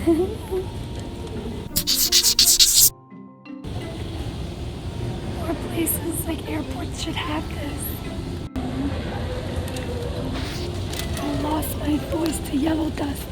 More places like airports should have this. I lost my voice to yellow dust.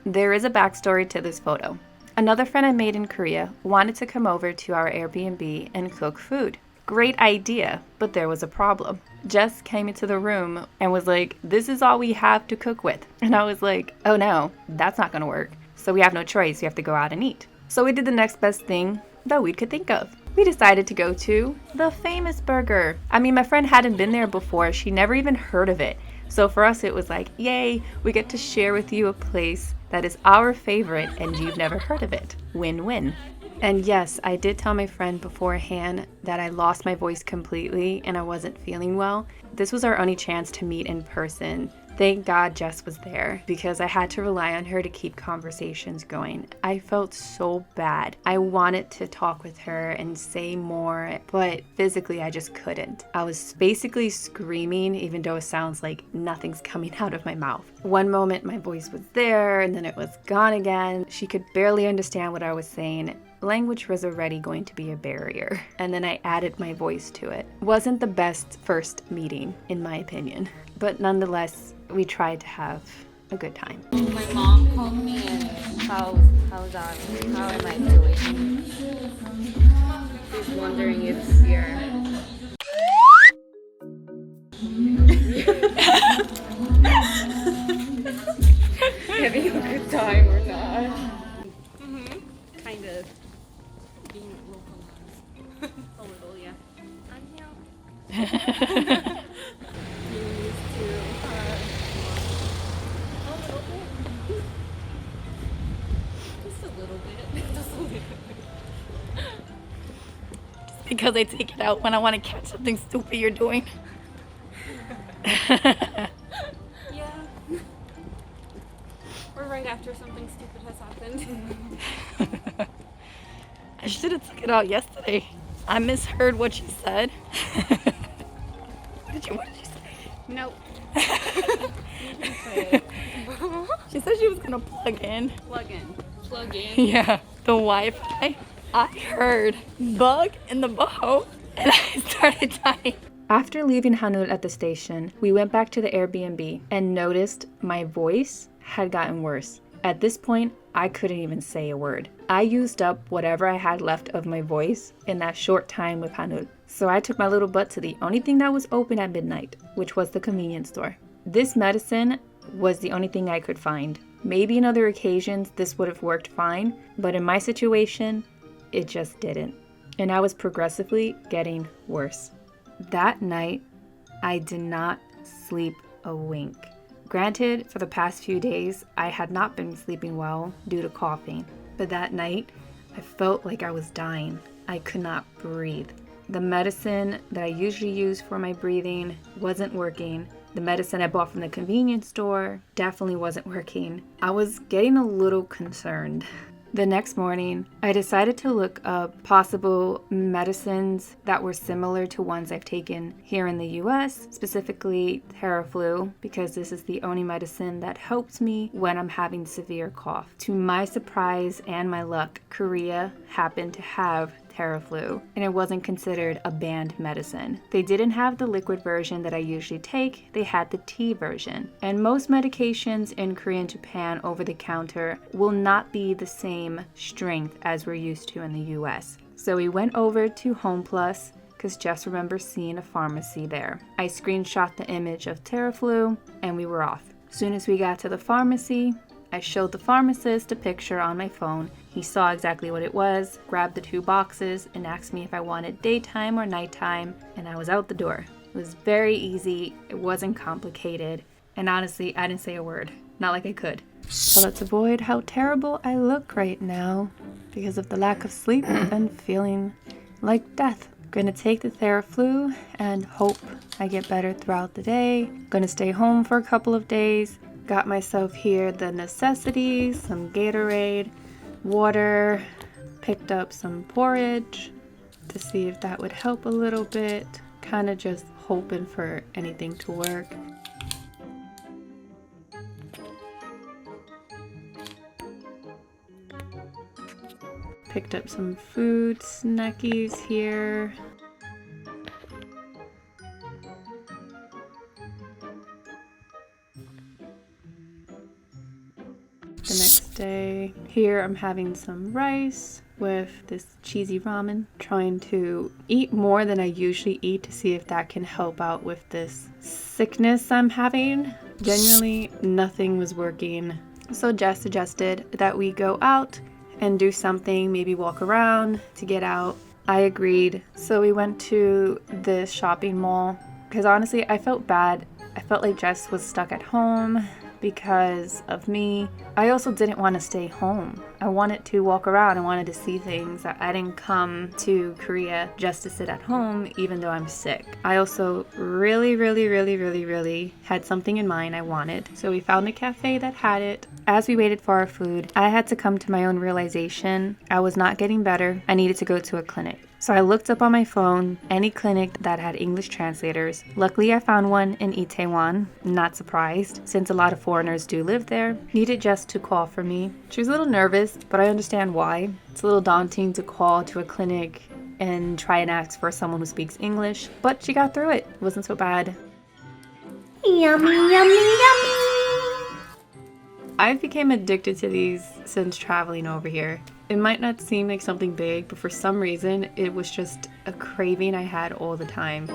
There is a backstory to this photo. Another friend I made in Korea wanted to come over to our Airbnb and cook food. Great idea, but there was a problem. Jess came into the room and was like, "This is all we have to cook with." And I was like, "Oh no, that's not gonna work. So we have no choice, we have to go out and eat." So we did the next best thing that we could think of. We decided to go to the Famous Burger. I mean, my friend hadn't been there before. She never even heard of it. So for us, it was like, yay, we get to share with you a place that is our favorite and you've never heard of it. Win-win. And yes, I did tell my friend beforehand that I lost my voice completely and I wasn't feeling well. This was our only chance to meet in person. Thank God Jess was there because I had to rely on her to keep conversations going. I felt so bad. I wanted to talk with her and say more, but physically I just couldn't. I was basically screaming even though it sounds like nothing's coming out of my mouth. One moment my voice was there and then it was gone again. She could barely understand what I was saying. Language was already going to be a barrier, and then I added my voice to it. Wasn't the best first meeting, in my opinion, but nonetheless, we tried to have a good time. My mom called me and how am I doing? She's wondering if you're having a good time or not. Kind of being localized. A little, yeah. I'm here. Being used to a little bit. Just a little bit. Just a little bit. Because I take it out when I want to catch something stupid you're doing. Yeah. Or right after something stupid has happened. I should have took it out yesterday. I misheard what she said. What did you say? Nope. You can say it. She said she was gonna plug in. Plug in. Plug in. Yeah, the Wi-Fi. I heard bug in the boat and I started dying. After leaving Hanul at the station, we went back to the Airbnb and noticed my voice had gotten worse. At this point, I couldn't even say a word. I used up whatever I had left of my voice in that short time with Hanul. So I took my little butt to the only thing that was open at midnight, which was the convenience store. This medicine was the only thing I could find. Maybe in other occasions this would have worked fine, but in my situation, it just didn't. And I was progressively getting worse. That night, I did not sleep a wink. Granted, for the past few days, I had not been sleeping well due to coughing, but that night, I felt like I was dying. I could not breathe. The medicine that I usually use for my breathing wasn't working. The medicine I bought from the convenience store definitely wasn't working. I was getting a little concerned. The next morning, I decided to look up possible medicines that were similar to ones I've taken here in the US, specifically Theraflu, because this is the only medicine that helps me when I'm having severe cough. To my surprise and my luck, Korea happened to have Theraflu, and it wasn't considered a banned medicine. They didn't have the liquid version that I usually take, they had the tea version. And most medications in Korea and Japan over the counter will not be the same strength as we're used to in the US. So we went over to Home Plus, because Jess remembers seeing a pharmacy there. I screenshot the image of Theraflu, and we were off. As soon as we got to the pharmacy, I showed the pharmacist a picture on my phone. He saw exactly what it was, grabbed the 2 boxes, and asked me if I wanted daytime or nighttime, and I was out the door. It was very easy, it wasn't complicated, and honestly, I didn't say a word. Not like I could. So let's avoid how terrible I look right now because of the lack of sleep and feeling like death. Gonna take the Theraflu and hope I get better throughout the day. Gonna stay home for a couple of days. Got myself here the necessities, some Gatorade, water, picked up some porridge to see if that would help a little bit. Kind of just hoping for anything to work. Picked up some food, snackies here. The next day, here I'm having some rice with this cheesy ramen, trying to eat more than I usually eat to see if that can help out with this sickness I'm having. Genuinely, nothing was working. So Jess suggested that we go out and do something, maybe walk around to get out. I agreed. So we went to this shopping mall because honestly, I felt bad. I felt like Jess was stuck at home because of me. I also didn't want to stay home. I wanted to walk around. I wanted to see things. I didn't come to Korea just to sit at home, even though I'm sick. I also really had something in mind I wanted. So we found a cafe that had it. As we waited for our food, I had to come to my own realization. I was not getting better. I needed to go to a clinic. So I looked up on my phone any clinic that had English translators. Luckily, I found one in Itaewon. Not surprised, since a lot of foreigners do live there. Needed Jess to call for me. She was a little nervous, but I understand why. It's a little daunting to call to a clinic and try and ask for someone who speaks English, but she got through it. It wasn't so bad. Yummy, yummy, yummy. I became addicted to these since traveling over here. It might not seem like something big, but for some reason, it was just a craving I had all the time.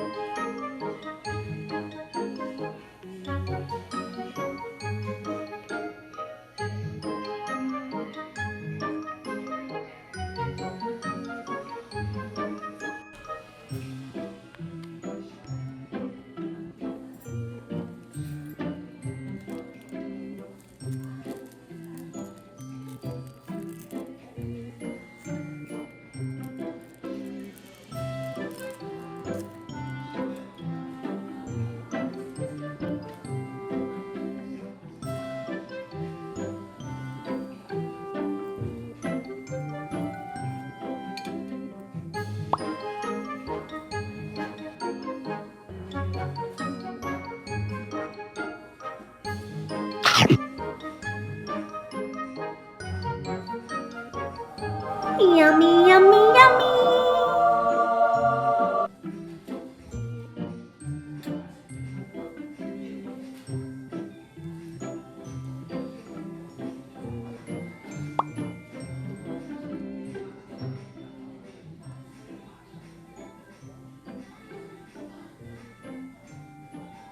Yummy, yummy, yummy.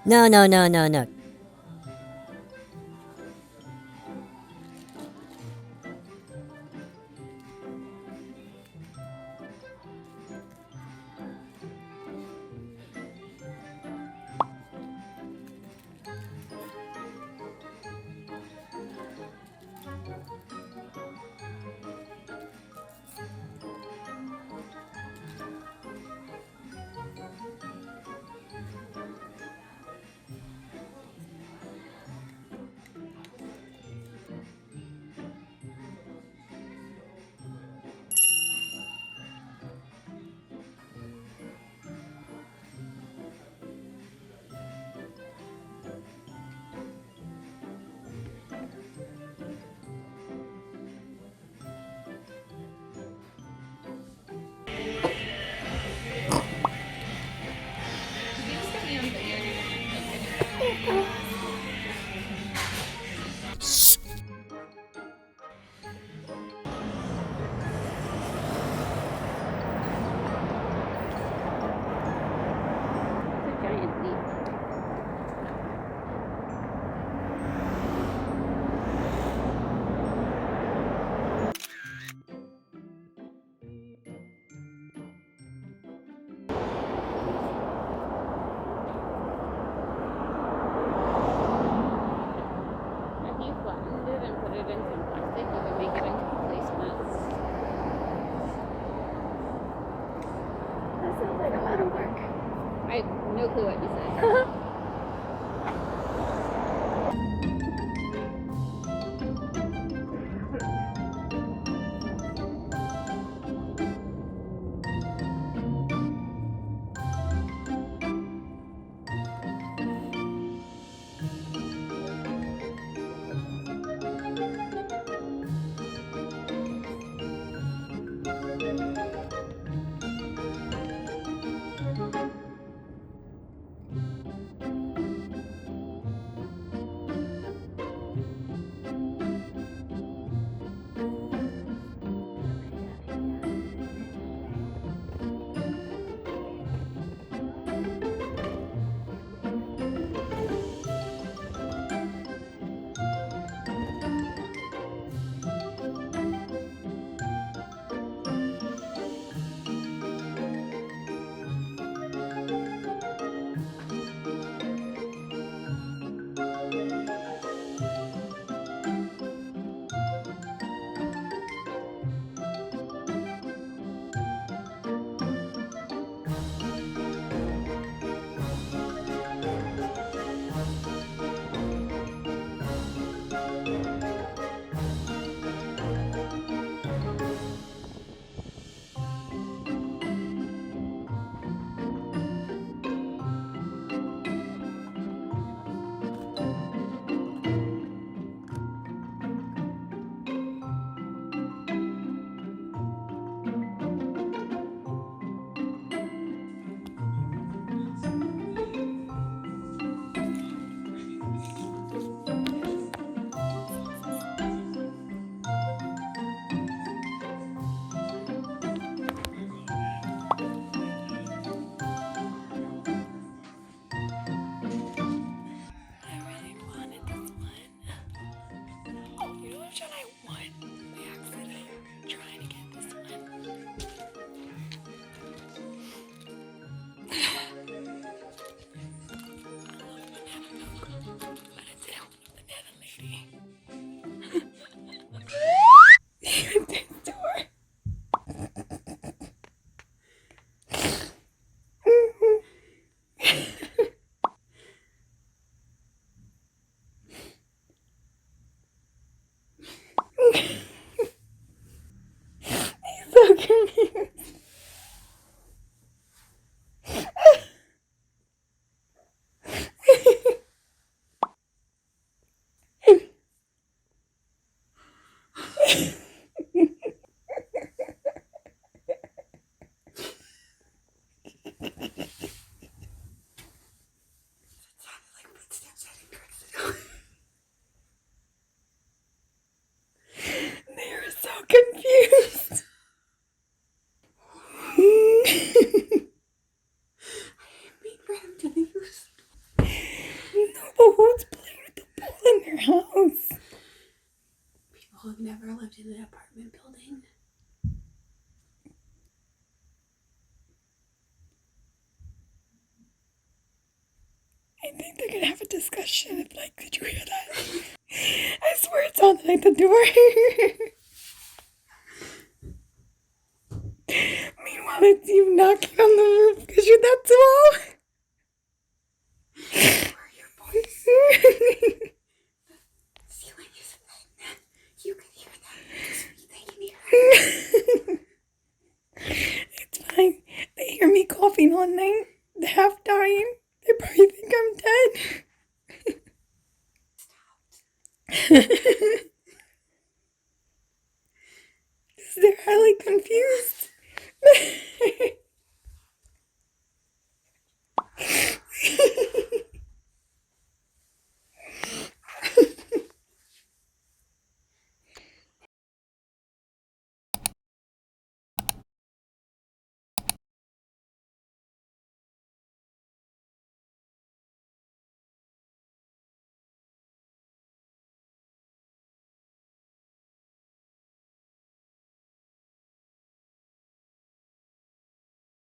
No, no, no, no, no. house. People who've never lived in an apartment building. I think they're gonna have a discussion. It's like, did you hear that? I swear it sounded like the door. Meanwhile, it's you knocking on the roof because you're that tall. Where your voice? The ceiling is thin. You can hear that. They can hear it. It's fine. They hear me coughing all night. They're half dying. They probably think I'm dead. They're highly confused.